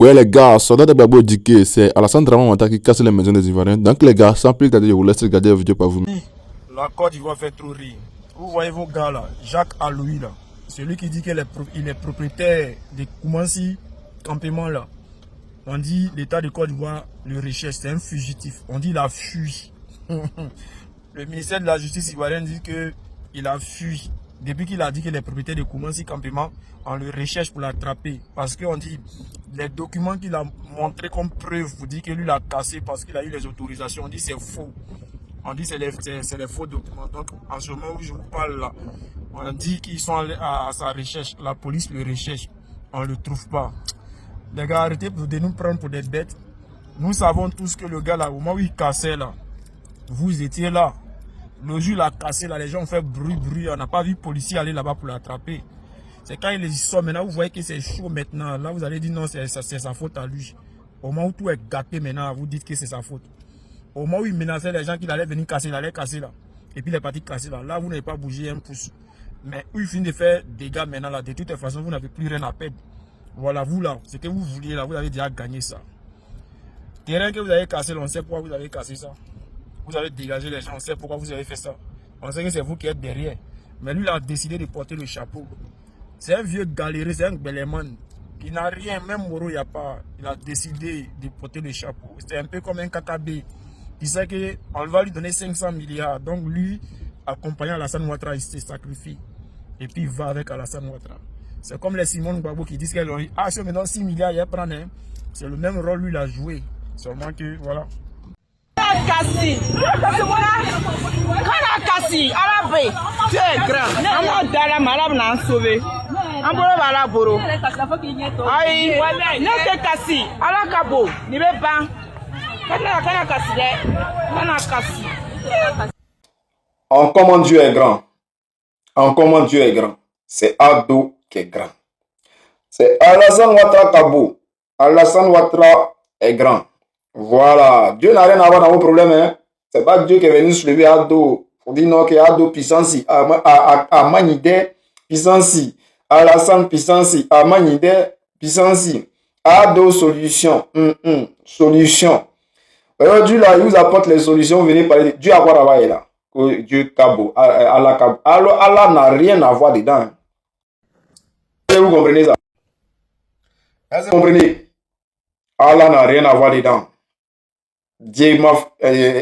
Ouais, les gars, Soldat de Babo dit que c'est Alassane Draman Ouattara qui casse les maisons des Ivoiriens. Donc, les gars, sans plus tarder, je vous laisse regarder la vidéo par vous. La Côte d'Ivoire fait trop rire. Vous voyez vos gars là, Jacques Aloui là, celui qui dit qu'il est propriétaire de Koumansi campement là. On dit l'État de Côte d'Ivoire le recherche, c'est un fugitif. On dit il a fui. Le ministère de la Justice ivoirienne dit qu'il a fui. Depuis qu'il a dit qu'il est propriétaire de Koumansi campement, on le recherche pour l'attraper. Parce qu'on dit les documents qu'il a montrés comme preuve vous dit que lui l'a cassé parce qu'il a eu les autorisations. On dit c'est faux. On dit c'est les faux documents. Donc en ce moment où je vous parle là, on dit qu'ils sont à sa recherche. La police le recherche. On ne le trouve pas. Les gars, arrêtez de nous prendre pour des bêtes. Nous savons tous que le gars là, au moment où il cassait là, vous étiez là. Le jour il a cassé là, les gens ont fait bruit. On n'a pas vu policier aller là-bas pour l'attraper. C'est quand il sort maintenant, vous voyez que c'est chaud maintenant. Là, vous allez dire non, c'est sa faute à lui. Au moment où tout est gâté maintenant, vous dites que c'est sa faute. Au moment où il menaçait les gens qu'il allait venir casser, il allait casser là. Et puis il est parti casser là. Là, vous n'avez pas bougé un pouce. Mais où il finit de faire des dégâts maintenant là, de toute façon, vous n'avez plus rien à perdre. Voilà, vous là, ce que vous vouliez là, vous avez déjà gagné ça. Terrain que vous avez cassé, on sait pourquoi vous avez cassé ça. Vous avez dégagé les gens, on sait pourquoi vous avez fait ça. On sait que c'est vous qui êtes derrière. Mais lui, il a décidé de porter le chapeau. C'est un vieux galéré, c'est un Beleman. Il n'a rien, même Moro, il n'y a pas. Il a décidé de porter le chapeau. C'est un peu comme un KKB. Il sait qu'on va lui donner 500 milliards. Donc lui, accompagnant Alassane Ouattara, il se sacrifie. Et puis il va avec Alassane Ouattara. C'est comme les Simon Gbagbo qui disent qu'elle a dit, ah, si on me donne 6 milliards, il va prendre. Hein. C'est le même rôle, lui, il a joué. Seulement que, voilà. Kassi, kana Kassi, Arabe, tu es grand. On va dans la malade, on a sauvé. On va la boro. Aïe, ne te Kassi, Alakabo, ni be ban. Kana Kassi. En comment Dieu est grand. En comment Dieu est grand. C'est Ado qui est grand. C'est Alassane Ouattara Kabo. Alassane Ouattara est grand. Voilà. Dieu n'a rien à voir dans vos problèmes. Hein? C'est pas Dieu qui est venu soulever Ado. On dit non, que Ado puissance. Amanide puissance. Alassane puissance. Amanide puissance. Ado solution. Solution. Dieu là, il vous apporte les solutions. Vous venez parler de Dieu à quoi là-bas là. Dieu Kabo. Allah Kabo. Alors Allah n'a rien à voir dedans. Hein? Vous comprenez ça? Vous comprenez? Allah n'a rien à voir dedans. Dieu m'a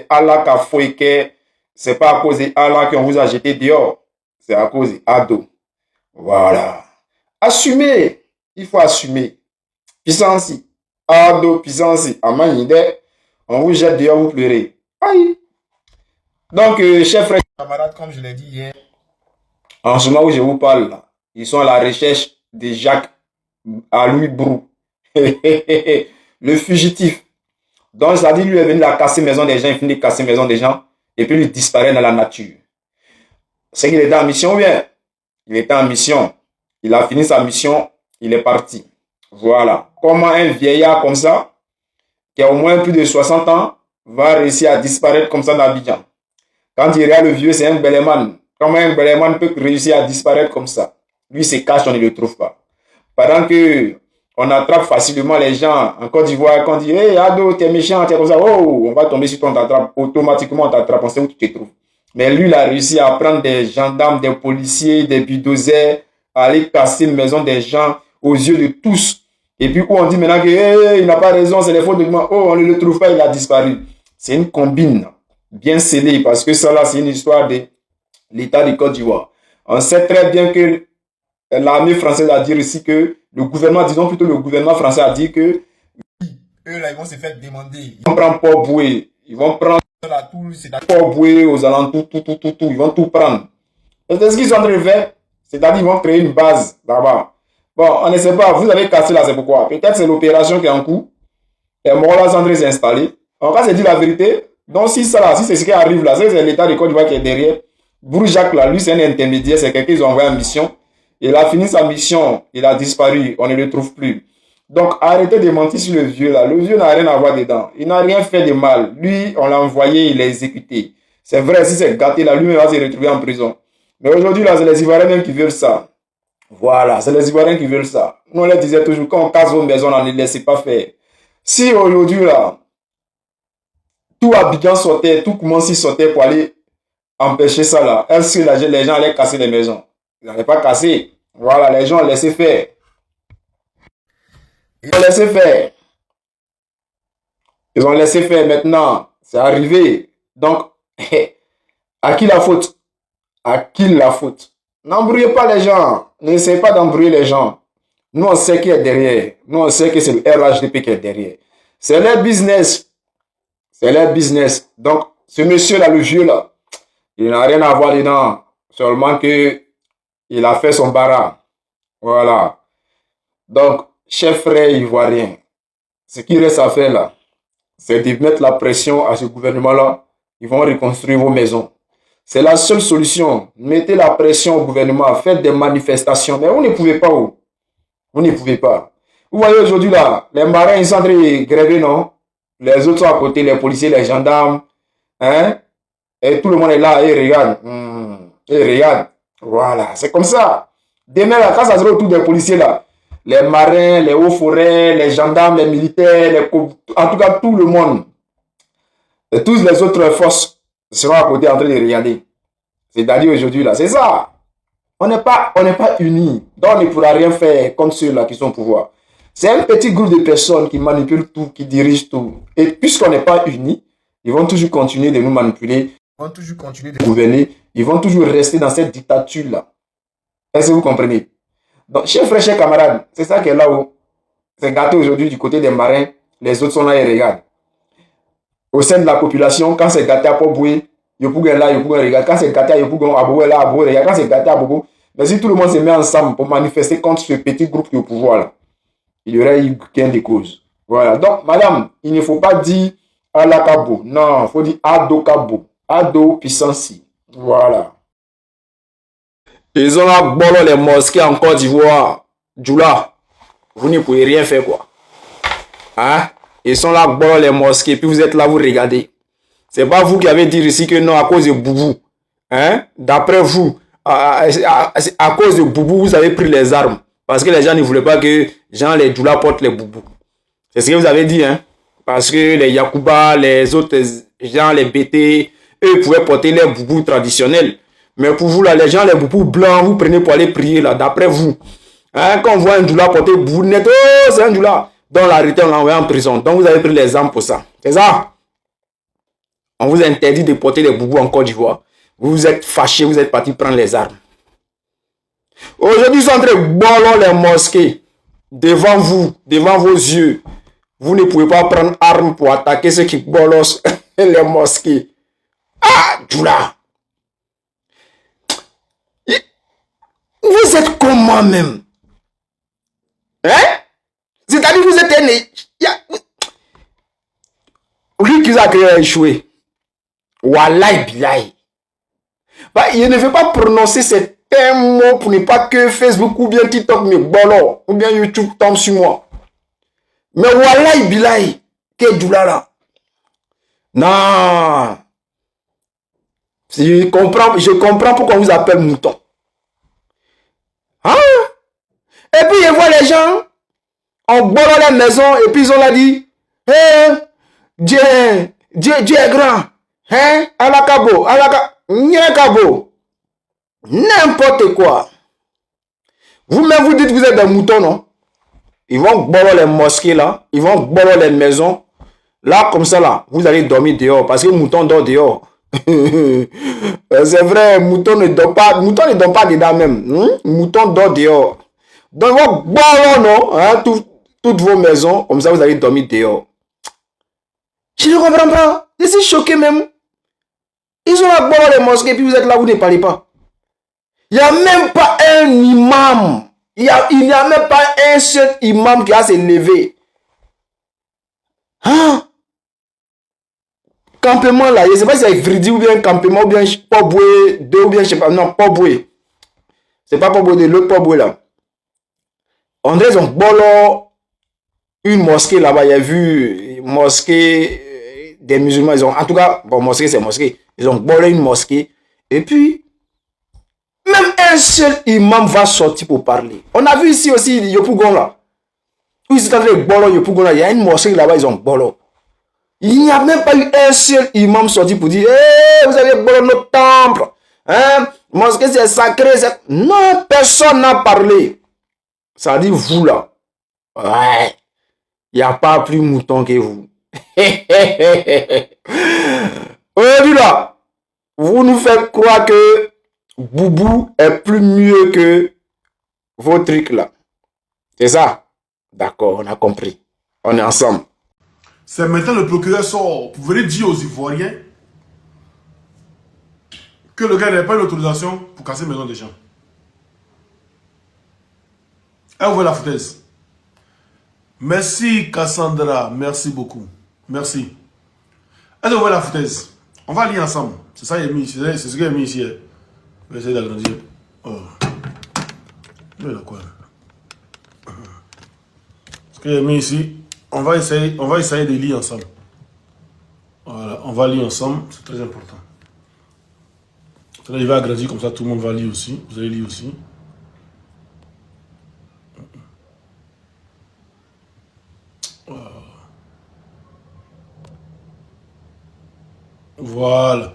Allah qu'a fait que c'est pas à cause d'Allah qu'on vous a jeté dehors. C'est à cause d'Ado. Voilà. Assumez. Il faut assumer. Puissance. Ado, puissance. Amanide. On vous jette dehors, vous pleurez. Aïe. Donc, chers frères et camarades, comme je l'ai dit hier, en ce moment où je vous parle, là, ils sont à la recherche de Jacques Aloui Brou. Le fugitif. Donc, ça dit, lui est venu à casser maison des gens, il finit de casser maison des gens, et puis il disparaît dans la nature. C'est qu'il était en mission ou bien? Il était en mission. Il a fini sa mission, il est parti. Voilà. Comment un vieillard comme ça, qui a au moins plus de 60 ans, va réussir à disparaître comme ça dans Abidjan? Quand il regarde le vieux, c'est un Beleman. Comment un Beleman peut réussir à disparaître comme ça? Lui se cache, on ne le trouve pas. Pendant que on attrape facilement les gens en Côte d'Ivoire, quand on dit hey Ado, t'es méchant, t'es comme ça, oh, on va tomber sur toi, on t'attrape, automatiquement on t'attrape, on sait où tu te trouves. Mais lui, il a réussi à prendre des gendarmes, des policiers, des bulldozers, à aller casser une maison des gens aux yeux de tous. Et puis où on dit maintenant que hey, il n'a pas raison, c'est les faux documents, oh, on ne le trouve pas, il a disparu. C'est une combine bien scellée parce que ça là, c'est une histoire de l'État de Côte d'Ivoire. On sait très bien que l'armée française a dit ici que le gouvernement, disons plutôt le gouvernement français a dit que eux là, ils vont se faire demander. Ils vont prendre Port-Boué, ils vont prendre Port-Boué aux alentours, tout, ils vont tout prendre. C'est ce qu'ils sont en train de faire, c'est-à-dire ils vont créer une base là-bas. Bon, on ne sait pas, vous avez cassé là, c'est pourquoi. Peut-être c'est l'opération qui est en cours. Les Morts sont en train de s'installer. En cas, c'est dit la vérité. Donc si ça là, si c'est ce qui arrive là, c'est l'État de Côte d'Ivoire qui est derrière. Bourjak là, lui c'est un intermédiaire, c'est quelqu'un qu'ils ont envoyé en mission. Il a fini sa mission, il a disparu, on ne le trouve plus. Donc arrêtez de mentir sur le vieux là. Le vieux n'a rien à voir dedans. Il n'a rien fait de mal. Lui, on l'a envoyé, il l'a exécuté. C'est vrai, si c'est gâté là, lui-même va se retrouver en prison. Mais aujourd'hui là, c'est les Ivoiriens même qui veulent ça. Voilà, c'est les Ivoiriens qui veulent ça. Nous, on leur disait toujours, quand on casse vos maisons, on ne les laissez pas faire. Si aujourd'hui, là, tout Abidjan sortait, tout Koumansi sortait pour aller empêcher ça, là, est-ce que les gens allaient casser les maisons? Ils n'allaient pas casser. Voilà, les gens laissaient faire. Ils ont laissé faire. Ils ont laissé faire maintenant. C'est arrivé. Donc, à qui la faute? À qui la faute? N'embrouillez pas les gens. N'essayez pas d'embrouiller les gens. Nous, on sait qui est derrière. Nous, on sait que c'est le RHDP qui est derrière. C'est leur business. C'est leur business. Donc, ce monsieur-là, le vieux là, il n'a rien à voir dedans. Seulement que il a fait son bara. Voilà. Donc, chers frères ivoiriens, ce qui reste à faire là, c'est de mettre la pression à ce gouvernement-là. Ils vont reconstruire vos maisons. C'est la seule solution. Mettez la pression au gouvernement, faites des manifestations. Mais vous ne pouvez pas. Vous ne pouvez pas. Vous voyez aujourd'hui là, les marins, ils sont en train de gréver, non? Les autres sont à côté, les policiers, les gendarmes. Hein? Et tout le monde est là et regarde. Et regarde. Voilà, c'est comme ça. Demain, là, quand ça sera autour des policiers là, les marins, les hauts forêts, les gendarmes, les militaires, en tout cas tout le monde, et toutes les autres forces seront à côté en train de regarder. C'est-à-dire aujourd'hui là, c'est ça. On n'est pas unis. Donc on ne pourra rien faire contre ceux-là qui sont au pouvoir. C'est un petit groupe de personnes qui manipulent tout, qui dirigent tout. Et puisqu'on n'est pas unis, ils vont toujours continuer de nous manipuler. Ils vont toujours continuer de gouverner. Ils vont toujours rester dans cette dictature-là. Est-ce que vous comprenez? Donc, chers frères, chers camarades, c'est ça qui est là-haut. C'est gâté aujourd'hui du côté des marins. Les autres sont là et regardent. Au sein de la population, quand c'est gâté à Poboué, Yopouga là, Yopouga regarde. Quand c'est gâté à Yopouga, Aboué là, Aboué regarde. Quand c'est gâté à Bobo, mais si tout le monde se met ensemble pour manifester contre ce petit groupe qui est au pouvoir là, il y aurait eu gain de cause. Voilà. Donc, madame, il ne faut pas dire Alakabo. Non, il faut dire Ado Kabo. Ado Pissansi. Voilà. Ils ont là, bolo les mosquées en Côte d'Ivoire. Djoula, vous ne pouvez rien faire quoi. Hein? Ils sont là, bolo les mosquées, puis vous êtes là, vous regardez. C'est pas vous qui avez dit ici que non, à cause de Boubou. Hein? D'après vous, à cause de Boubou, vous avez pris les armes. Parce que les gens ne voulaient pas que Jean les Djoula portent les Boubou. C'est ce que vous avez dit, hein? Parce que les Yakuba, les autres gens, les BT, eux pouvaient porter les Boubou traditionnels. Mais pour vous, là, les gens, les Boubou blancs, vous prenez pour aller prier, là, d'après vous. Hein? Quand on voit un Djoula porter Boubou net, oh, c'est un Djoula. Donc, l'arrêté, on l'a envoyé en prison. Donc, vous avez pris les armes pour ça. C'est ça? On vous interdit de porter les boubous en Côte d'Ivoire. Vous êtes fâchés, vous êtes partis prendre les armes. Aujourd'hui, ils sont en train de boire les mosquées. Devant vous, devant vos yeux. Vous ne pouvez pas prendre armes pour attaquer ceux qui bolossent les mosquées. Ah, Djoula. Vous êtes comme moi-même. Hein? C'est-à-dire que vous êtes un... Lui qui a échoué. Wallahi billahi. Bah, il ne veut pas prononcer certains mots pour ne pas que Facebook ou bien TikTok me bolo ou bien YouTube tombe sur moi. Mais wallahi billahi, que Djoula là. Non. Je comprends pourquoi on vous appelle mouton. Hein? Et puis je vois les gens, on bolo la maison et puis ils ont là dit, hey, Dieu est grand. Hein? Alakabo, Nyakabo. N'importe quoi. Vous-même, vous dites que vous êtes des moutons, non? Ils vont boire les mosquées, là. Ils vont boire les maisons. Là, comme ça, là, vous allez dormir dehors. Parce que mouton dort dehors. C'est vrai, mouton ne dort pas. Mouton ne dort pas dedans même. Mouton dort dehors. Donc, ils vont boire, non? Hein? Toutes vos maisons. Comme ça, vous allez dormir dehors. Je ne comprends pas. Je suis choqué même. Ils ont là bas les mosquées, puis vous êtes là, vous ne parlez pas. Il n'y a même pas un imam. Il n'y a même pas un seul imam qui a se levé. Hein? Campement là, je ne sais pas si c'est Vridi ou bien campement, ou bien Poboué, 2 ou bien je ne sais pas. Non, Poboué. C'est pas Poboué, l'autre Poboué là. On dirait qu'ils ont bolo une mosquée là-bas. Il y a vu une mosquée des musulmans. Ils ont, en tout cas, bon, mosquée c'est mosquée. Ils ont bolé une mosquée. Et puis, Même un seul imam va sortir pour parler. On a vu ici aussi Yopougon là. Où ils sont en train de bolo Yopougon là. Il y a une mosquée là-bas, ils ont bolo. Il n'y a même pas eu un seul imam sorti pour dire hey, vous avez bolo notre temple. Hein? Mosquée c'est sacré. Non, personne n'a parlé. Ça dit vous là. Ouais. Il n'y a pas plus mouton que vous. Aujourd'hui là, vous nous faites croire que Boubou est plus mieux que vos trucs là. C'est ça? D'accord, on a compris. On est ensemble. C'est maintenant le procureur sort pour venir dire aux Ivoiriens que le gars n'avait pas une autorisation pour casser la maison des gens. Elle ouvre la foutaise. Merci Cassandra, merci beaucoup. Merci. Elle ouvre la foutaise. On va lire ensemble. C'est ça qu'il a mis, c'est ce qu'il a mis ici. Je vais essayer d'agrandir. Oh. Mais là quoi? Ce qu'il a mis ici, on va essayer de lire ensemble. Voilà, on va lire ensemble, c'est très important. Il va agrandir comme ça, tout le monde va lire aussi. Vous allez lire aussi. Voilà.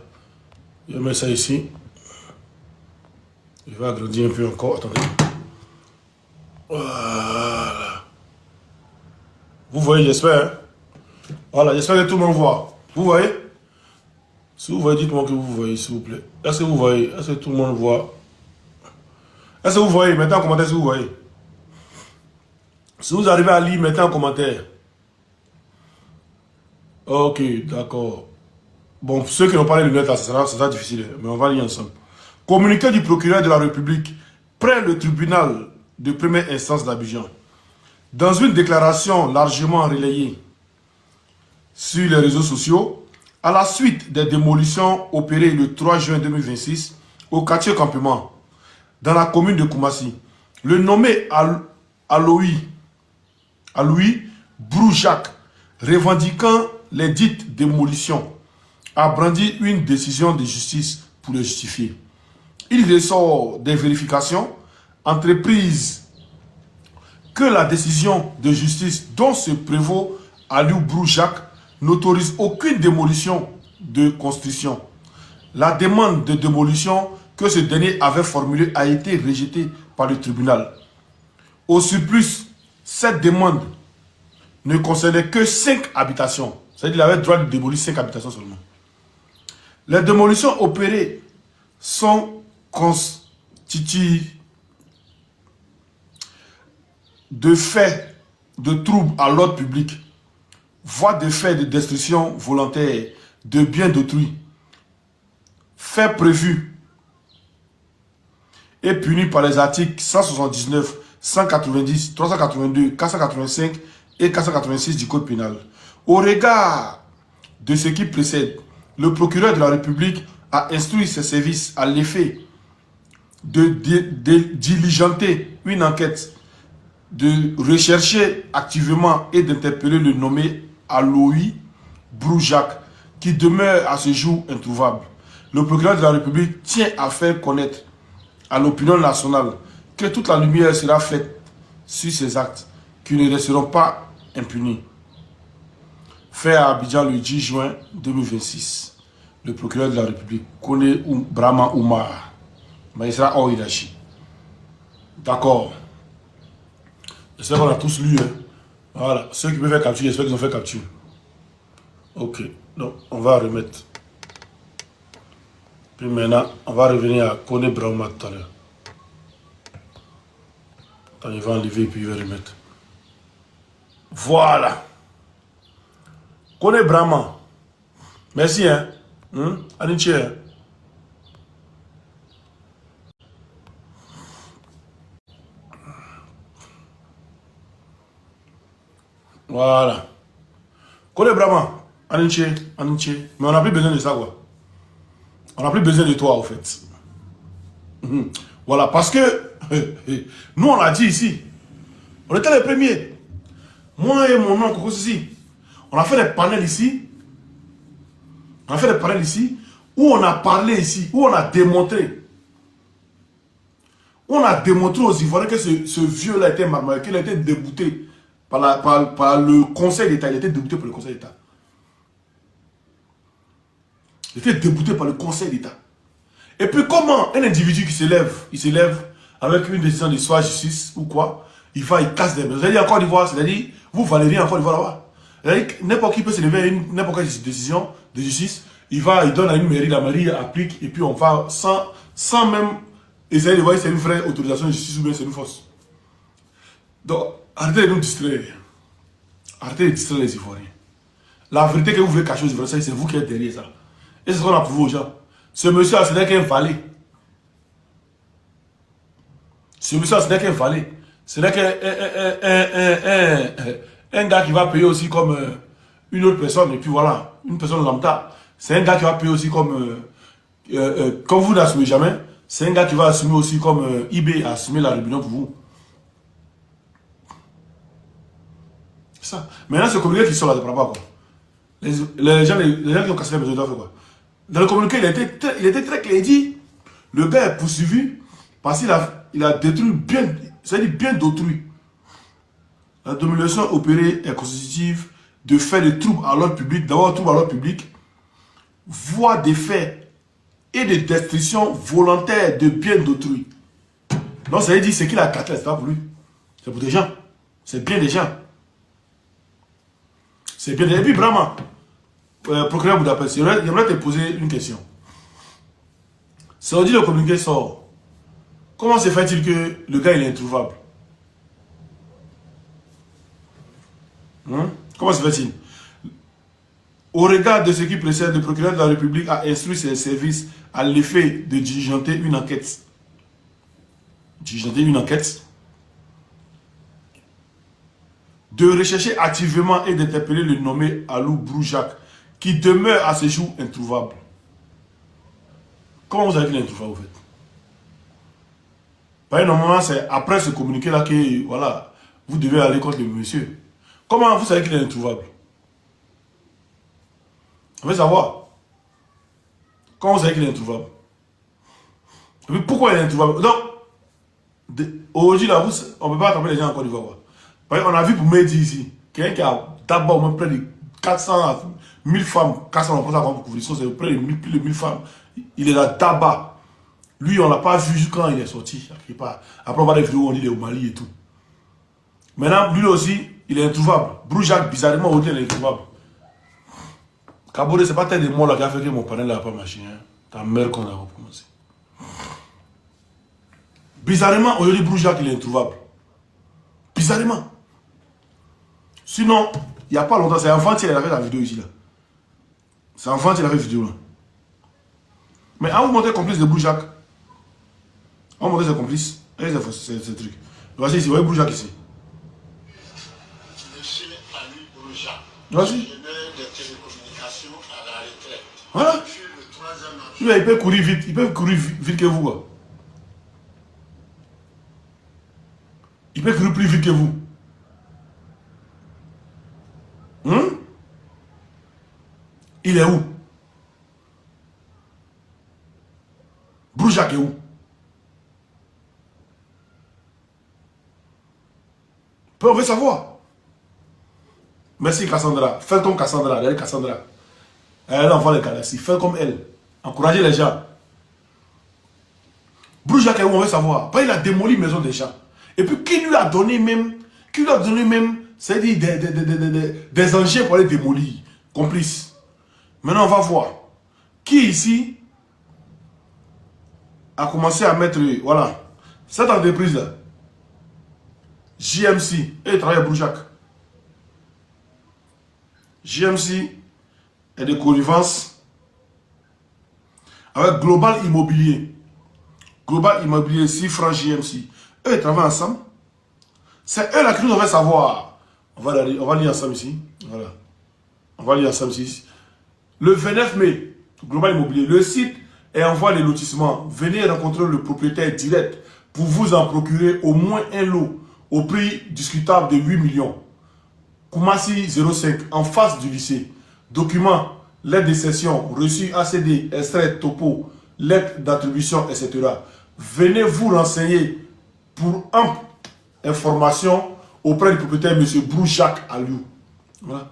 Je mets ça ici. Je vais agrandir un peu encore. Attendez. Voilà. Vous voyez, j'espère. Hein? Voilà, j'espère que tout le monde voit. Vous voyez? Si vous voyez, dites-moi que vous voyez, s'il vous plaît. Est-ce que vous voyez? Est-ce que tout le monde voit? Est-ce que vous voyez? Mettez en commentaire si vous voyez. Si vous arrivez à lire, mettez en commentaire. Ok, d'accord. Bon, ceux qui n'ont pas les lunettes, là, ça sera difficile, mais on va lire ensemble. Communiqué du procureur de la République près le tribunal de première instance d'Abidjan. Dans une déclaration largement relayée sur les réseaux sociaux, à la suite des démolitions opérées le 3 juin 2026 au quartier Campement, dans la commune de Koumassi, le nommé Aloui Broujac, revendiquant les dites démolitions, a brandi une décision de justice pour le justifier. Il ressort des vérifications entreprises que la décision de justice dont se prévaut Aliou Broujac n'autorise aucune démolition de construction. La demande de démolition que ce dernier avait formulée a été rejetée par le tribunal. Au surplus, cette demande ne concernait que 5 habitations. C'est-à-dire qu'il avait le droit de démolir 5 habitations seulement. Les démolitions opérées sont constituées de faits de troubles à l'ordre public, voire de faits de destruction volontaire de biens d'autrui, faits prévus et punis par les articles 179, 190, 382, 485 et 486 du Code pénal. Au regard de ce qui précède, le procureur de la République a instruit ses services à l'effet de diligenter une enquête, de rechercher activement et d'interpeller le nommé Aloui Broujac, qui demeure à ce jour introuvable. Le procureur de la République tient à faire connaître à l'opinion nationale que toute la lumière sera faite sur ces actes qui ne resteront pas impunis. Fait à Abidjan le 10 juin 2026. Le procureur de la République connaît Brahma Oumar, magistrat hors hiérarchie. D'accord. J'espère qu'on a tous lu. Hein. Voilà. Ceux qui peuvent faire capture, j'espère qu'ils ont fait capture. Ok. Donc, on va remettre. Puis maintenant, on va revenir à Kone Brahma tout à l'heure. Attends, il va enlever et puis il va remettre. Voilà. Kone Brahma. Merci, hein. Aniché. Voilà. Kone Brahma. Aniché. Mais on n'a plus besoin de ça, quoi. On n'a plus besoin de toi, en fait. Voilà, parce que nous, on l'a dit ici. On était les premiers. Moi et mon oncle aussi. On a fait des panels ici. On a fait des panels ici où on a parlé ici, où on a démontré On a démontré aux Ivoiriens que ce vieux-là était marmaillé, qu'il a été débouté par le Conseil d'État. Il a été débouté par le Conseil d'État. Il a été débouté par le Conseil d'État. Et puis comment un individu qui il s'élève avec une décision de soit justice ou quoi, il casse des maisons. C'est-à-dire en Côte d'Ivoire, c'est-à-dire, vous valez rien en Côte d'Ivoire là-bas. C'est-à-dire n'importe qui peut s'élever à n'importe quelle décision de justice, il donne à une mairie, la mairie applique, et puis on va sans même essayer de voir si c'est une vraie autorisation de justice ou bien c'est une fausse. Donc, arrêtez de nous distraire. Arrêtez de distraire les Ivoiriens. La vérité que vous voulez cacher aux Ivoiriens, c'est vous qui êtes derrière ça. Et c'est ce qu'on a prouvé aux gens. Ce monsieur-là, ce n'est qu'un valet. Ce monsieur-là, ce n'est qu'un valet. Ce n'est qu'un gars qui va payer aussi comme une autre personne. Et puis voilà, une personne lambda. C'est un gars qui va payer aussi comme vous n'assumez jamais. C'est un gars qui va assumer aussi comme eBay a assumé la rébellion pour vous. C'est ça. Maintenant, ce communiqué qui sort là de Praba, quoi. Les gens qui ont cassé la maison doivent faire quoi? Dans le communiqué, il était très clair. Il dit, le gars est poursuivi parce qu'il a détruit bien, c'est-à-dire bien d'autrui. La domination opérée est constitutive de faire des troubles à l'ordre public, d'avoir troubles à l'ordre public, voie des faits et de destruction volontaire de biens d'autrui. Donc ça veut dire ce qu'il a cassé, c'est pas pour lui. C'est pour des gens. C'est bien des gens. C'est bien des gens. Et puis vraiment, procureur Budapest, j'aimerais te poser une question. Si on dit le communiqué sort, comment se fait-il que le gars il est introuvable? Comment se fait-il? Au regard de ce qui précède, le procureur de la République a instruit ses services à l'effet de diligenter une enquête. De rechercher activement et d'interpeller le nommé Alou Broujac, qui demeure à ce jour introuvable. Comment vous avez dit l'introuvable, en fait? Parce que normalement, c'est après ce communiqué-là que, voilà, vous devez aller contre le monsieur. Comment vous savez qu'il est introuvable? On veut savoir. Comment vous savez qu'il est introuvable? Et puis pourquoi il est introuvable? Donc, aujourd'hui, là, on ne peut pas attraper les gens en Côte d'Ivoire. On a vu pour Mehdi ici, quelqu'un qui a d'abord au moins près de 400 à 1000 femmes, 400 on pense avoir pour couvrir, c'est près de 1000 femmes. Il est là d'abord. Lui, on ne l'a pas vu quand il est sorti. Après, on voit des vidéos où on dit qu'il est au Mali et tout. Maintenant, lui aussi, il est introuvable. Broujac, bizarrement, au il est introuvable. Kabore, c'est pas tel de moi là qui a fait que mon panel n'a pas marché. Hein. Ta mère qu'on a recommencé. Bizarrement, aujourd'hui, Broujac, il est introuvable. Bizarrement. Sinon, il n'y a pas longtemps, c'est avant qu'il a fait la vidéo ici. Là. C'est avant qu'il a fait la vidéo là. Mais on vous montrer complice de Broujac. On vous montrer ses complices. Et c'est truc. Voici ici, vous voyez Broujac ici. Monsieur Ali Broujac. Voici. Des télécommunications à la retraite. Voilà. Lui, il peut courir vite. Il peut courir vite que vous. Quoi. Il peut courir plus vite que vous. Il est où? Broujac est où? On veut savoir. Merci Cassandra. Fais comme Cassandra. Regardez Cassandra. Elle envoie les Kadhafi. Fais comme elle. Encouragez les gens. Broujac est où? On veut savoir. Il a démoli la maison des gens. Et puis qui lui a donné même, c'est-à-dire des engins pour les démolir. Complice. Maintenant, on va voir. Qui ici a commencé à mettre, voilà, cette entreprise-là, JMC, et il travaille à Broujac. JMC est de connivence avec Global Immobilier. Global Immobilier, 6 francs JMC. Eux, ils travaillent ensemble. C'est eux là qui nous devraient savoir. On va lire ensemble ici. Voilà. On va lire ensemble ici. Le 29 mai, Global Immobilier, le site est en voie de lotissement. Venez rencontrer le propriétaire direct pour vous en procurer au moins un lot au prix discutable de 8 millions. Koumassi 05, en face du lycée. Document, lettre de cession, reçu ACD, extrait, topo, lettre d'attribution, etc. venez vous renseigner pour ample information auprès du propriétaire M. Brou-Jacques Aliou. Voilà.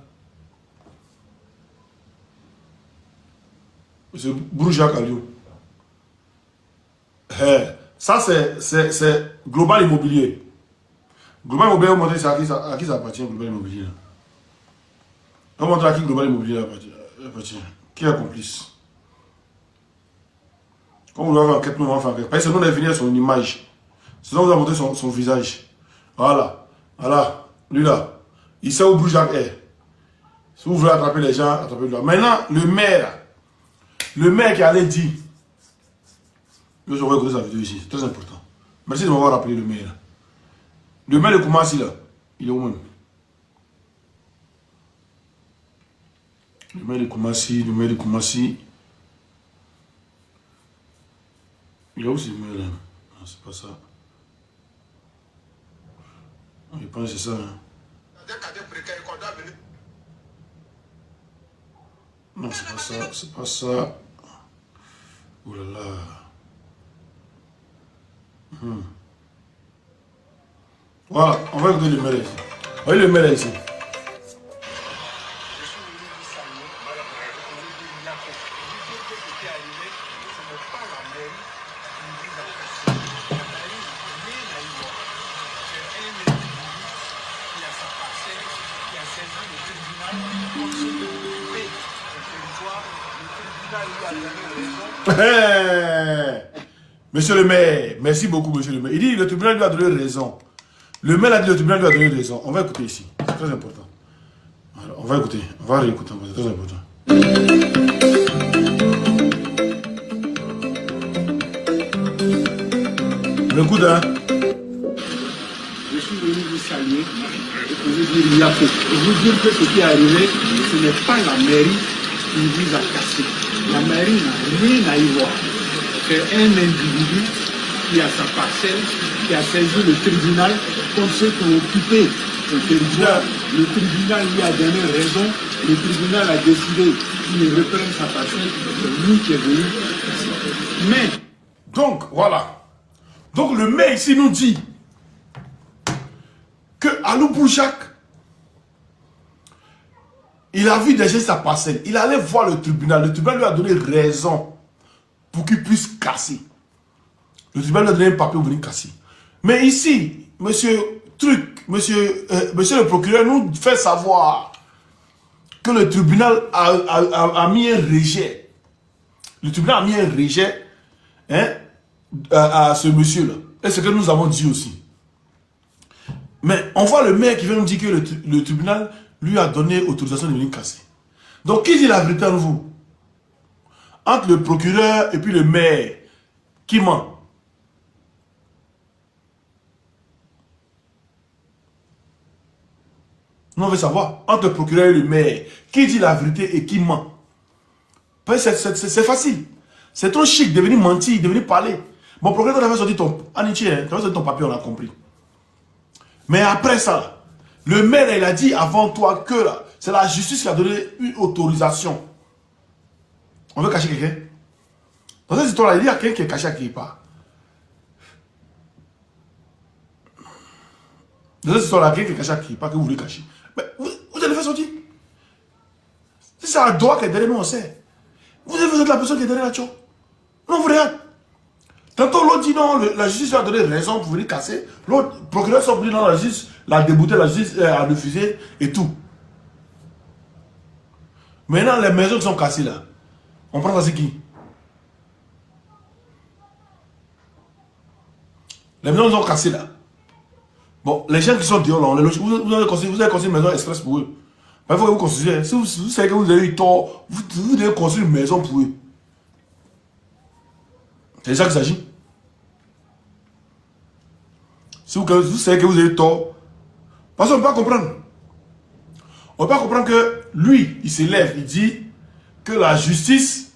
M. Brou-Jacques Aliou. Ça, c'est Global Immobilier. Global Immobilier, vous montrez à qui ça appartient, Global Immobilier. On montre à qui Global Immobilier appartient. Qui est complice? Quand vous l'avez en enquête, nous allons faire enquête. Parce que nous, on est venu à son image. Sinon, vous avez montré son visage. Voilà. Voilà. Lui là. Il sait où Brou-Jacques est. Si vous voulez attraper les gens, attrapez-le. Maintenant, le maire qui allait dire. Je vais regarder sa vidéo ici. C'est très important. Merci de m'avoir rappelé le maire. Le maire de Koumassi là. Il est où même? Le maire de Koumassi. Il est où ce maire là? Non, c'est pas ça. Je pense que c'est ça. Hein. Non, c'est pas ça. C'est pas ça. Oh là là. Voilà, on va écouter le maire ici. Voyez le maire ici. Monsieur le maire, merci beaucoup, monsieur le maire. Il dit le tribunal lui a donné raison. Le maire a dit le tribunal lui a donné raison. On va écouter ici. C'est très important. Alors, on va écouter. On va réécouter. C'est très important. On écoute, hein. Je suis venu vous saluer et pour vous dire il y a fait. Et vous dire que ce qui est arrivé, ce n'est pas la mairie qui vous a cassé. La mairie n'a rien à y voir. C'est un individu qui a sa parcelle, qui a saisi le tribunal comme ceux qui ont occupé le territoire. Le tribunal lui a donné raison. Le tribunal a décidé qu'il reprenne sa parcelle. C'est lui qui est venu. Mais... Donc, voilà. Donc, le maire ici nous dit que Aliou Brou-Jacques, il a vu déjà sa parcelle. Il allait voir le tribunal. Le tribunal lui a donné raison pour qu'il puisse casser. Le tribunal lui a donné un papier pour venir casser. Mais ici, monsieur le procureur nous fait savoir que le tribunal a mis un rejet. Le tribunal a mis un rejet à ce monsieur-là. Et c'est ce que nous avons dit aussi. Mais on voit le maire qui vient nous dire que le tribunal lui a donné autorisation de venir casser. Donc, qui dit la vérité à vous? Entre le procureur et puis le maire, qui ment? Nous, on veut savoir, entre le procureur et le maire, qui dit la vérité et qui ment? C'est facile. C'est trop chic de venir mentir, de venir parler. Mon procureur t'avait sorti ton papier, on a compris. Mais après ça, le maire, il a dit avant toi que c'est la justice qui a donné une autorisation. On veut cacher quelqu'un? Dans cette histoire-là, il y a quelqu'un qui est caché à quelque part. Dans cette histoire-là, quelqu'un qui est caché à quelque part, que vous voulez cacher. Mais vous allez faire sortir. Si c'est la droite qui est derrière nous, on sait. Vous êtes la personne qui est derrière la chose. Non, vous regardez. Tantôt l'autre dit non, la justice a donné raison pour venir casser. L'autre procureur s'est dit non, la justice l'a débouté, la justice a refusé et tout. Maintenant, les maisons qui sont cassées là, on prend ça c'est qui? Les maisons qui sont cassées là. Bon, les gens qui sont dehors là, on les loge. Vous avez construit une maison express pour eux. Il faut que vous construisez. Si vous savez que vous avez eu tort, vous devez construire une maison pour eux. C'est ça qu'il s'agit. Si vous savez que vous avez eu tort, parce qu'on ne peut pas comprendre. On ne peut pas comprendre que lui, il s'élève, il dit que la justice,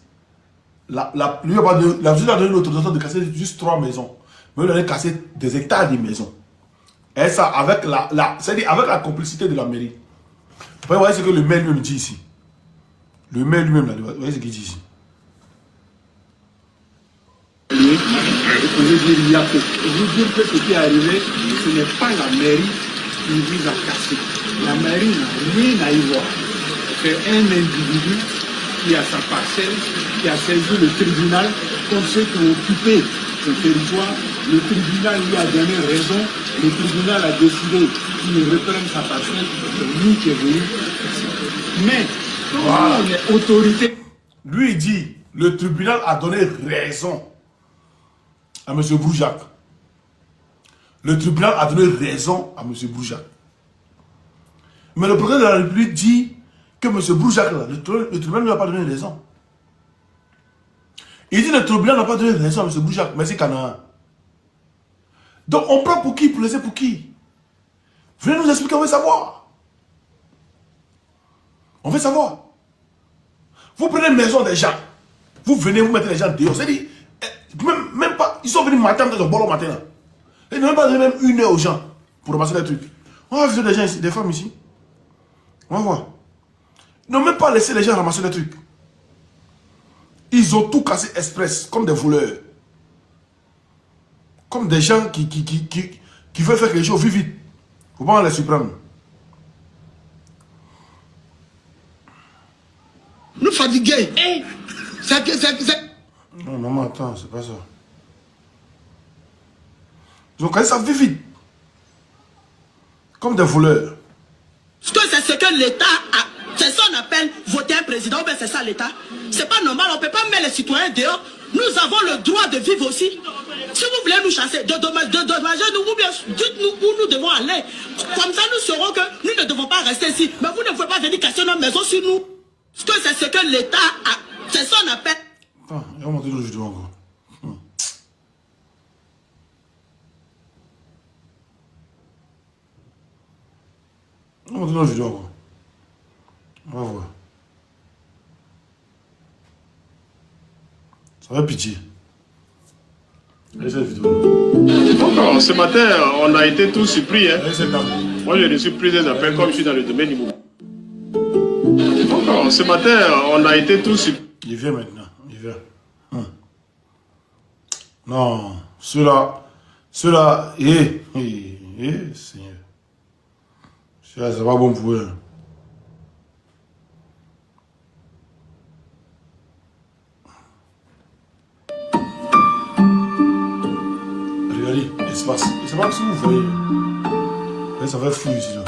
la justice a donné l'autorisation de casser juste 3 maisons. Mais il a cassé des hectares de maisons. Et ça, avec c'est-à-dire avec la complicité de la mairie. Vous voyez ce que le maire lui-même dit ici. Le maire lui-même, vous voyez ce qu'il dit ici. Et pouvez dire Yapo. Je vous dire que ce qui est arrivé, ce n'est pas la mairie qui vise à casser. La mairie n'a rien à y voir. C'est un individu qui a sa parcelle, qui a saisi le tribunal comme ceux qui ont occupé ce territoire. Le tribunal lui a donné raison. Le tribunal a décidé qu'il reprenne sa parcelle. C'est lui qui est venu. Mais, voilà, on est autorité. Lui, il dit, le tribunal a donné raison à M. Broujac. Le tribunal a donné raison à M. Broujac. Mais le président de la République dit que M. Broujac, le tribunal ne lui a pas donné raison. Il dit que le tribunal n'a pas donné raison à M. Broujac, mais c'est Canaan. Donc on prend pour qui, pour laisser pour qui? Venez nous expliquer, on veut savoir. On veut savoir. Vous prenez une maison des gens, vous venez, vous mettez les gens dehors. C'est-à-dire, même pas, ils sont venus matin, dans le bon matin. Là. Ils n'ont même pas donné même 1 heure aux gens pour ramasser les trucs. On va visiter des gens ici, des femmes ici. On va voir. Ils n'ont même pas laissé les gens ramasser les trucs. Ils ont tout cassé express, comme des voleurs. Comme des gens qui veulent faire quelque chose vite, vite. Faut pas les surprendre. Nous fatigués. Non, maman, attends, c'est pas ça. Ils ont cassé ça vite, vite. Comme des voleurs. Est-ce que c'est ce que l'État a? C'est ça qu'on appelle voter un président, ou bien c'est ça l'État? C'est pas normal, on ne peut pas mettre les citoyens dehors. Nous avons le droit de vivre aussi. Si vous voulez nous chasser, dédommagez-nous, ou bien dites-nous où nous devons aller. Comme ça, nous saurons que nous ne devons pas rester ici. Mais vous ne pouvez pas venir casser nos maisons sur nous. Est-ce que c'est ce que l'État a? C'est ça qu'on appelle. Attends, il va monter le vidéo encore. Il va monter le vidéo encore. On va voir. Ça va pitié. Regardez cette vidéo. Donc, ce matin, on a été tous surpris. Hein. Regardez cette dame. Moi, j'ai reçu plusieurs appels comme je suis dans le domaine immobilier. Donc, ce matin, on a été tous surpris. Il vient maintenant. Il vient. Non. Ceux-là, Seigneur. Ceux-là, c'est pas bon pour eux. Regardez, l'espace. Je sais pas si vous voyez. Mais ça va flou ici. Là.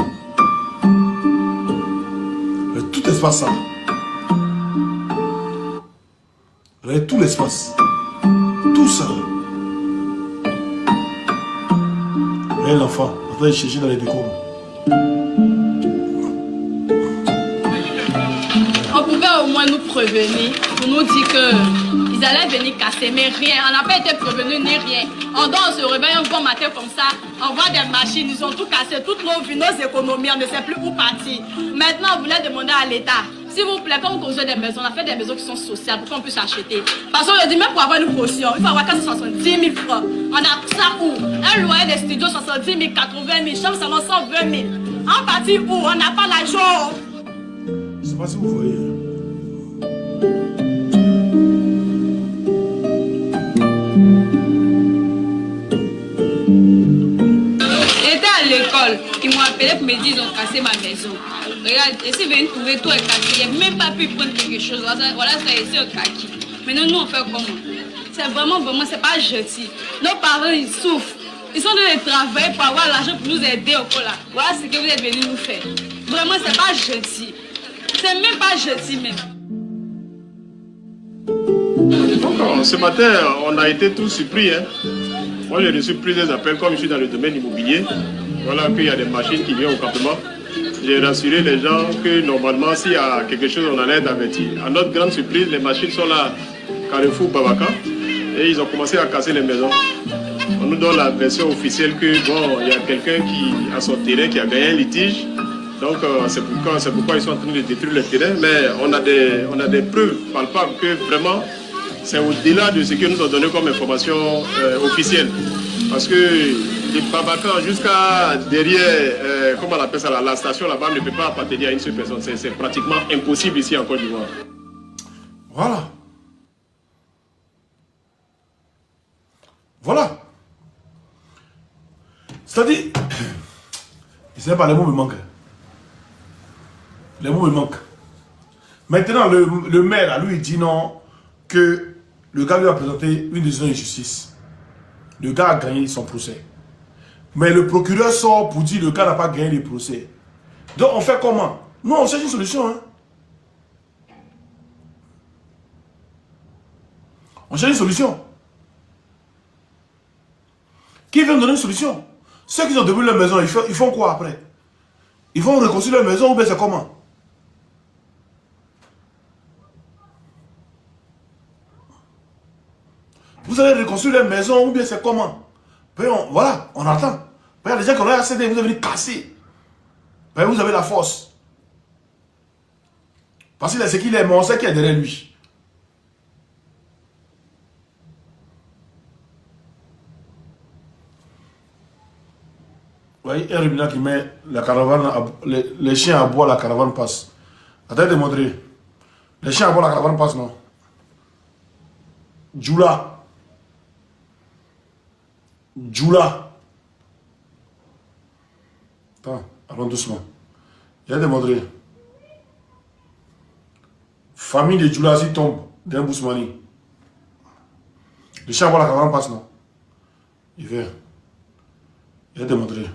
Mais tout espace ça. Regardez tout l'espace. Tout ça. Regardez l'enfant. On va chercher dans les décombres. On pouvait au moins nous prévenir pour nous dire qu'ils allaient venir casser, mais rien. On n'a pas été prévenus ni rien. On se réveille un bon matin comme ça, on voit des machines, ils ont tout cassé, toutes nos vies, nos économies, on ne sait plus où partir. Maintenant, on voulait demander à l'État, s'il vous plaît, quand vous construisez des maisons, on a fait des maisons qui sont sociales pour qu'on puisse acheter. Parce qu'on dit même pour avoir une caution, il faut avoir 470 000 francs. On a ça où? Un loyer de studio 70 000, 80 000, chambre salon 120 000. En partie où? On n'a pas l'argent. Je ne sais pas si vous voyez. J'étais à l'école, ils m'ont appelé pour me dire qu'ils ont cassé ma maison. Regarde, ici, ils viennent trouver tout est cassé. Il n'y a même pas pu prendre quelque chose. Voilà, ça ici au kaki. Maintenant, nous, on fait comment? C'est vraiment, c'est pas gentil. Nos parents, ils souffrent. Ils sont en train de travailler pour avoir l'argent pour nous aider au cola. Voilà ce que vous êtes venus nous faire. Vraiment, c'est pas gentil. C'est même pas gentil, même. Donc, ce matin, on a été tous surpris. Hein. Moi, j'ai reçu plusieurs appels, comme je suis dans le domaine immobilier. Voilà qu'il y a des machines qui viennent au campement. J'ai rassuré les gens que normalement, s'il y a quelque chose, on allait être averti. À notre grande surprise, les machines sont là, Carrefour, Babaka, et ils ont commencé à casser les maisons. On nous donne la version officielle que, bon, il y a quelqu'un qui a son terrain, qui a gagné un litige. Donc, c'est pourquoi ils sont en train de détruire le terrain. Mais on a des preuves palpables que vraiment, c'est au-delà de ce que nous ont donné comme information officielle. Parce que les Babaka, jusqu'à derrière, comment on appelle ça, la station là-bas, ne peut pas appartenir à une seule personne. C'est pratiquement impossible ici en Côte d'Ivoire. Voilà. Voilà. C'est-à-dire, je sais pas, les mots me manquent. Les mots me manquent. Maintenant, le maire, là, lui, il dit non, que le gars lui a présenté une décision de justice. Le gars a gagné son procès. Mais le procureur sort pour dire que le gars n'a pas gagné le procès. Donc, on fait comment? Nous, on cherche une solution. Hein? On cherche une solution. Qui veut me donner une solution? Ceux qui ont détruit leur maison, ils font quoi après? Ils vont reconstruire leur maison ou bien c'est comment? Vous allez reconstruire leur maison ou bien c'est comment? Voilà, on attend. Il y a des gens qui ont accédé, vous avez venir casser. Vous avez la force. Parce que c'est qu'il est mort, c'est qui est derrière lui. Vous voyez, un rubina qui met la caravane, les chiens à bois, la caravane passe. Attendez de montrer. Les chiens à bois, la caravane passe, non? Djoula. Djoula. Attends, allons doucement. Il y a des montrer. Famille de Djoula s'y tombe d'un Bousmani. Les chiens à bois, la caravane passe, non? Il vient. Il y a des montrer.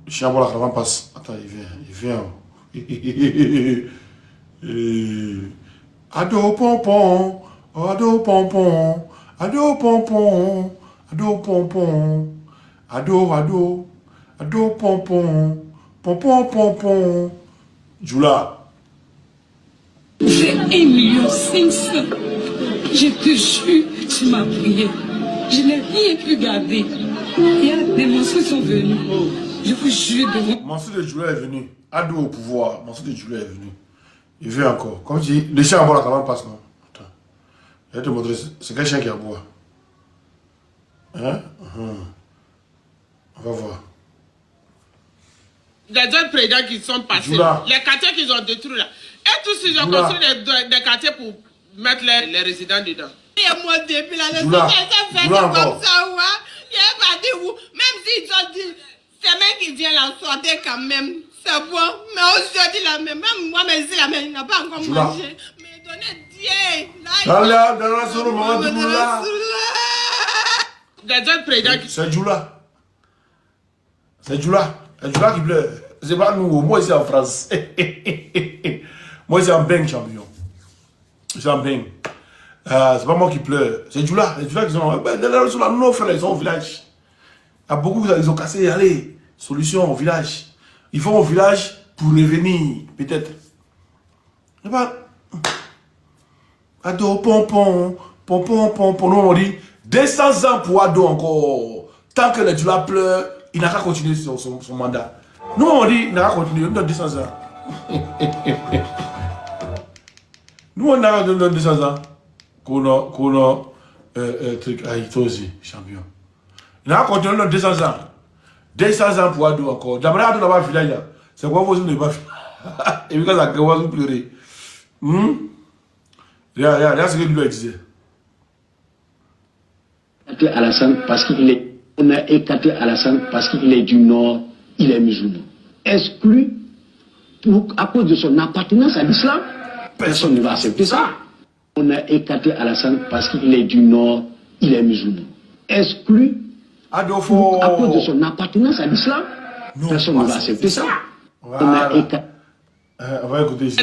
Le chien à bois, la caravane passe. Attends, il vient. Ado pompon, ado pompon, ado pompon, ado pompon, ado pompon, pompon pompon. Djoula. C'est 1,5 million. Je te jure, tu m'as prié. Je n'ai rien pu garder. Il y a des monstres qui sont venus. Je vous jure de vous. Monstre de Djoula est venu. Ado au pouvoir. Monstre de Djoula est venu. Il vient encore. Comme je dis, le chien à boire la caravane passe, non? Attends. Je vais te montrer. C'est quel chien qui a boire? Hein? On va voir. Les deux présidents qui sont passés, Djoula. les quartiers qu'ils ont détruits là. Et tous ils ont construit des quartiers pour mettre les résidents dedans. Et moi, depuis là, les sociétés fait comme ça, ouais. Il est pas dit où. Même s'ils ont dit, c'est même qui vient la sortir quand même. C'est bon. Mais aujourd'hui, là, même moi, mais ici, là, mais il n'a pas encore mangé. Mais donnez Dieu. Là, dans la sourd, maman, des deux présidents qui... C'est Djoula. C'est Djoula. C'est Djoula qui pleure. C'est pas nous. Moi, ici en France. Moi, ici en Beng, champion. C'est en Beng. C'est pas moi qui pleure. C'est Djoula. C'est Djoula qui sont là. Nos frères, ils sont au village. Il y a beaucoup, ils ont cassé. Allez, solution au village. Ils vont au village pour revenir, peut-être. C'est pas... Ado, pompon, pompon, pompon. Nous, on dit 200 ans pour Ado encore. Tant que le Djoula pleure, il n'a qu'à continuer son mandat. Nous, on dit, il n'a qu'à continuer. Nous, on 200 ans. Nous, on a 200 ans. Qu'on a truc. Ah, toi aussi, champion. Il n'a qu'à continuer 200 ans. 200 ans pour Ado encore. D'abord, Ado n'a pas village là. C'est quoi vous ne pas faire? Et puis quand ça commence à pleurer. Regarde ce que lui disait. Alassane parce qu'il est. On a écarté Alassane parce qu'il est du Nord, il est musulman. Exclu à cause de son appartenance à l'islam. Personne ne va accepter ça. On a écarté Alassane parce qu'il est du Nord, il est musulman. Exclu à cause de son appartenance à l'islam. Personne ne va accepter ça. Voilà. On a écarté. On va écouter ici.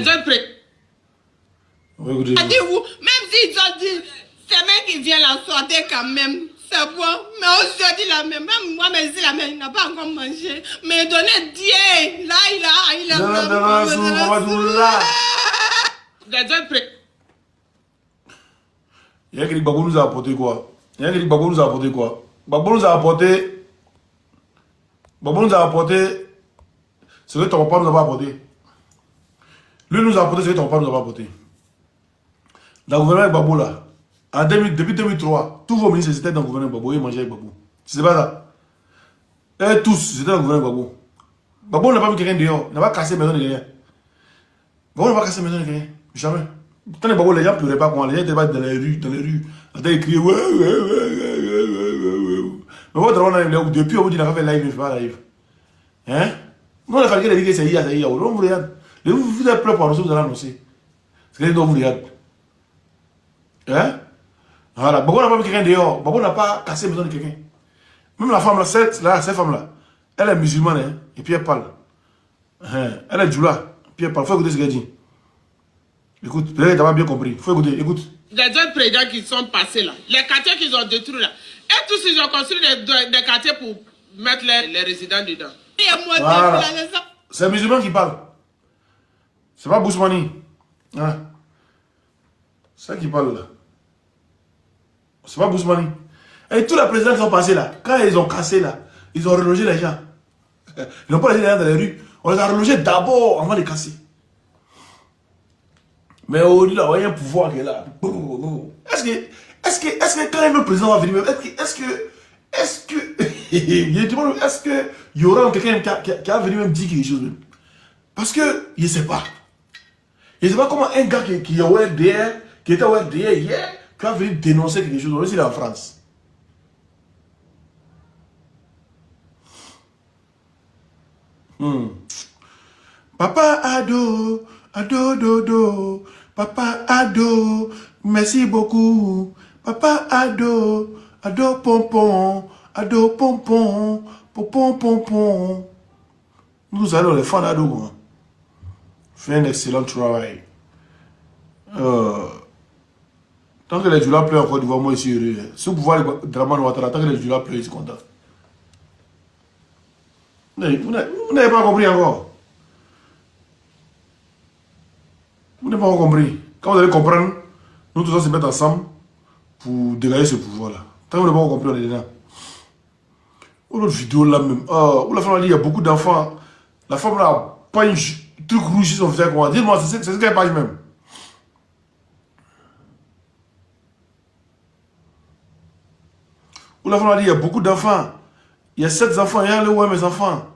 On va écouter. Même s'ils ont dit, c'est même qui vient la sortir quand même. C'est bon. Mais aujourd'hui, là, même moi, mais ici, là, mais il n'a pas encore mangé. Mais donnez Dieu. Là, il a. Les deux Il y a qui dit Babou nous a apporté quoi? Il y a qui dit Babou nous a apporté quoi? Babou nous a apporté ce que ton papa nous a pas apporté. Lui nous a apporté ce que ton papa nous a pas apporté. Dans le gouvernement avec Babou là, depuis 2003, tous vos ministres étaient dans le gouvernement avec Babou et mangeaient avec Babou. C'est pas ça. Et tous, c'était dans le gouvernement avec Babou. Babou n'a pas mis quelqu'un dehors, il n'a pas cassé la maison de quelqu'un. Babou n'a pas cassé la maison de quelqu'un. Jamais. Tant que Babou, les gens ne pleuraient pas, les gens étaient pas dans les rues, On a écrit ouais. Mais votre drama, depuis, on vous dit qu'on a fait live, mais pas live. Hein? Nous, on a fallu que c'est hier, c'est hier. On vous regarde. Vous êtes prêts pour annoncer, vous allez annoncer. C'est que vous regardez. Hein? Voilà. Babo n'a pas mis quelqu'un dehors. Babo n'a pas cassé la maison de quelqu'un. Même la femme là, cette femme-là, elle est musulmane, hein, et puis elle parle. Hein? Elle est djoula, puis elle parle. Faut écouter ce qu'elle dit. Écoute, peut-être que tu n'as pas bien compris. Faut écouter, écoute. Les deux présidents qui sont passés là, les quartiers qu'ils ont détruits là, et tous ils ont construit des quartiers pour mettre les résidents dedans. Voilà. C'est un musulman qui parle. C'est pas Bousmani. Hein? C'est ça qui parle là. C'est pas Bousmani. Et tous les présidents qui sont passés là, quand ils ont cassé là, ils ont relogé les gens. Ils n'ont pas laissé les gens dans les rues. On les a relogés d'abord avant de casser. Mais au-delà, il y a un pouvoir qui est là. Est-ce que quand le président va venir, est-ce qu'il y aura quelqu'un qui va venir même dire quelque chose même? Parce que, je ne sais pas. Je ne sais pas comment un gars qui était au RDR hier, qui va venir dénoncer quelque chose, aussi en France. Papa Ado, Ado, Dodo, Papa Ado, merci beaucoup. Papa Ado, Ado, Pompon, Ado, Pompon, Pompon, Pompon. Nous allons les fans d'Ado. Fait un excellent travail. Tant que les Djoula pleurent encore devant moi, je suis heureux. Si vous pouvez voir Draman Ouattara, tant que les Djoula pleurent, je suis content. Vous n'avez pas compris encore. Vous n'avez pas compris. Quand vous allez comprendre, nous tous on se mettre ensemble pour dégager ce pouvoir-là. Tant que vous n'avez pas compris, on est dedans. Ou l'autre vidéo là même. Où la femme a dit il y a beaucoup d'enfants. La femme là a pas un truc rouge sur son visage. Dis-moi, c'est ce qu'elle page même. Où la femme a dit il y a beaucoup d'enfants. Il y a 7 enfants. Il y a où est mes enfants?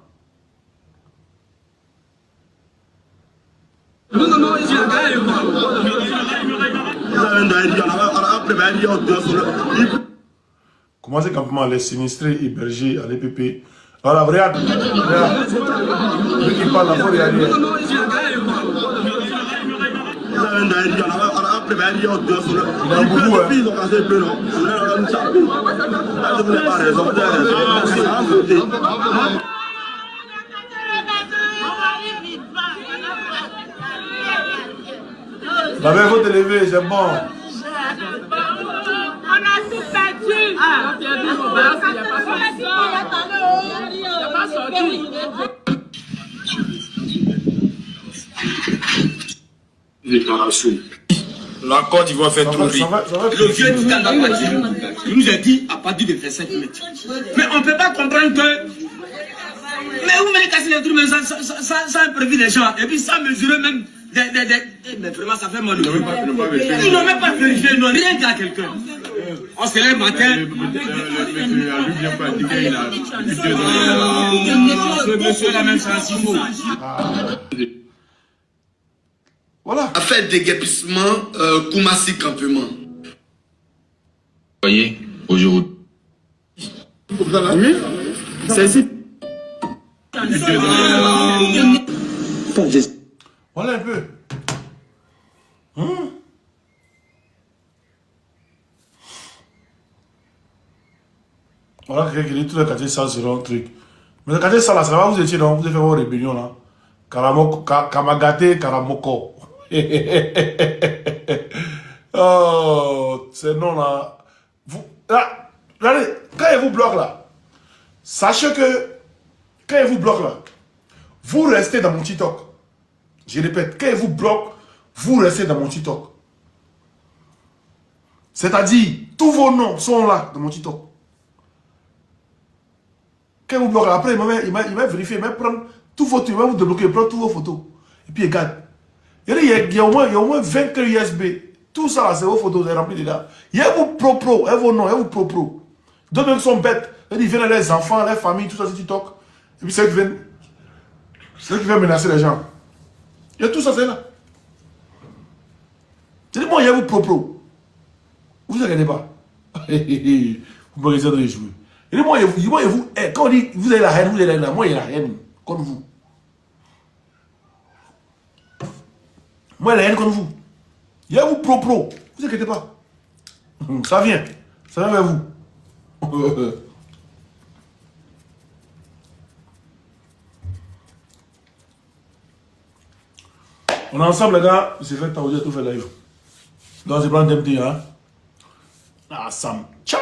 Comment c'est campement les sinistrés hébergés à l'EPP? Voilà, regarde. Lui qui parle, la fois, regarde. Il a beaucoup, La mère, faut te lever, c'est bon. On a tout perdu. On a perdu mon bas, il n'y a pas sorti. Déclaration. La Côte d'Ivoire fait trop rire. Le vieux du Canada, il nous a dit à partir de 25 mètres. Mais on ne peut pas comprendre que. Mais où me casser les trucs, mais ça a prévu les gens. Et puis ça mesurer même mais vraiment ça fait mal. Ils n'ont même pas vérifié, ils n'ont rien dit à quelqu'un. On se lève matin. Ce monsieur la même chance, il faut. Voilà. Affaire déguerpissement, Koumassi campement. Vous voyez, aujourd'hui. Oui, c'est ici. Voilà un peu. Voilà quelqu'un qui dit tout le quartier sale sera un truc. Mais le quartier sale là, ça va, vous étiez donc, vous avez fait vos rébellions là. Kamagate, Karamoko. Oh, ces noms là. Vous, là, regardez, quand il vous bloque là, sachez que, quand il vous bloque là, vous restez dans mon TikTok. Je répète, quand il vous bloque, vous restez dans mon TikTok. C'est-à-dire, tous vos noms sont là dans mon TikTok. Quand il vous bloque là, après, il m'a vérifié, il m'a prendre tous vos trucs, il va vous débloquer, il prend toutes vos photos. Et puis il regarde. Il y a au moins 20 clés USB. Tout ça là, c'est vos photos, c'est rempli dedans. Il y a vos pro-pro, il y a vos noms, il y a vos pro-pro. D'autres même sont bêtes. Ils viennent les enfants, les familles, tout ça sur TikTok. Et puis c'est eux qui viennent menacer les gens. Il y a tout ça, c'est là. C'est moi, il y a vos pro-pro. Vous inquiétez pas. Vous me regardez de jouer. Et moi, vous, quand on dit vous avez la haine, vous avez la haine, moi, il y a la haine, comme vous. Moi, il y a la haine comme vous. Il y a vous pro. Vous inquiétez pas. Ça vient vers vous. On est ensemble, les gars. C'est fait, t'as osé tout faire live. Donc, c'est plan d'MT, hein. Ah, Sam. Ciao.